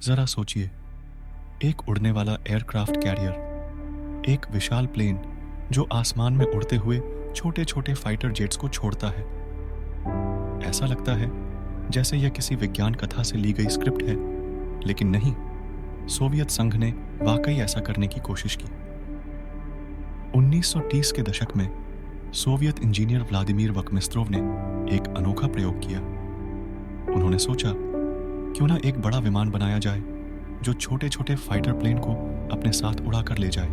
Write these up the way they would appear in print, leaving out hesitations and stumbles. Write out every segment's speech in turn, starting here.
जरा सोचिए, एक उड़ने वाला एयरक्राफ्ट कैरियर, एक विशाल प्लेन जो आसमान में उड़ते हुए छोटे छोटे फाइटर जेट्स को छोड़ता है। ऐसा लगता है जैसे यह किसी विज्ञान कथा से ली गई स्क्रिप्ट है, लेकिन नहीं, सोवियत संघ ने वाकई ऐसा करने की कोशिश की। 1930 के दशक में सोवियत इंजीनियर व्लादिमीर वकमिस्त्रोव ने एक अनोखा प्रयोग किया। उन्होंने सोचा, क्यों ना एक बड़ा विमान बनाया जाए जो छोटे छोटे फाइटर प्लेन को अपने साथ उड़ा कर ले जाए।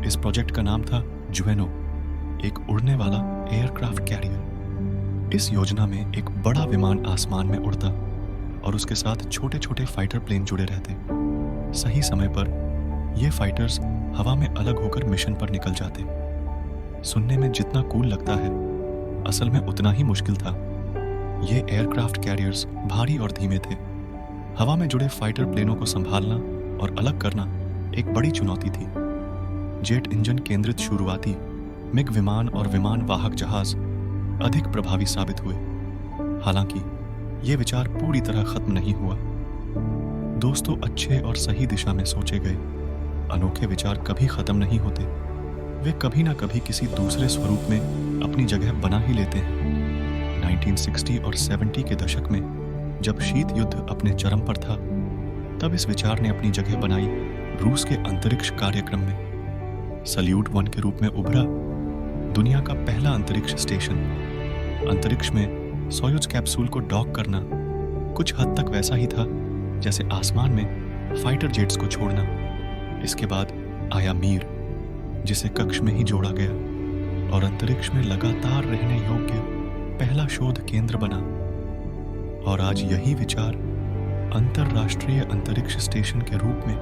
इस प्रोजेक्ट का नाम था जुवेनो, एक उड़ने वाला एयरक्राफ्ट कैरियर। इस योजना में एक बड़ा विमान आसमान में उड़ता और उसके साथ छोटे छोटे फाइटर प्लेन जुड़े रहते। सही समय पर ये फाइटर्स हवा में अलग होकर मिशन पर निकल जाते। सुनने में जितना कूल लगता है, असल में उतना ही मुश्किल था। ये एयरक्राफ्ट कैरियर्स भारी और धीमे थे। हवा में जुड़े फाइटर प्लेनों को संभालना और अलग करना एक बड़ी चुनौती थी। जेट इंजन केंद्रित शुरुआती मिग विमान और विमान वाहक जहाज अधिक प्रभावी साबित हुए। हालांकि ये विचार पूरी तरह खत्म नहीं हुआ। दोस्तों, अच्छे और सही दिशा में सोचे गए अनोखे विचार कभी खत्म नहीं होते। वे कभी ना कभी किसी दूसरे स्वरूप में अपनी जगह बना ही लेते हैं। 1960 और 70 के दशक में जब शीत युद्ध अपने चरम पर था, तब इस विचार ने अपनी जगह बनाई रूस के अंतरिक्ष कार्यक्रम में। सल्यूट 1 के रूप में उभरा दुनिया का पहला अंतरिक्ष स्टेशन। अंतरिक्ष में सोयुज कैप्सूल को डॉक करना कुछ हद तक वैसा ही था जैसे आसमान में फाइटर जेट्स को छोड़ना। इसके बाद आया मीर, जिसे कक्ष में ही जोड़ा गया और अंतरिक्ष में लगातार रहने योग्य पहला शोध केंद्र बना। और आज यही विचार अंतरराष्ट्रीय अंतरिक्ष स्टेशन के रूप में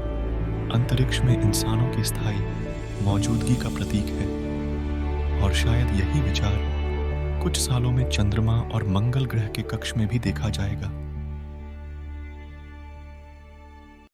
अंतरिक्ष में इंसानों की स्थायी मौजूदगी का प्रतीक है। और शायद यही विचार कुछ सालों में चंद्रमा और मंगल ग्रह के कक्ष में भी देखा जाएगा।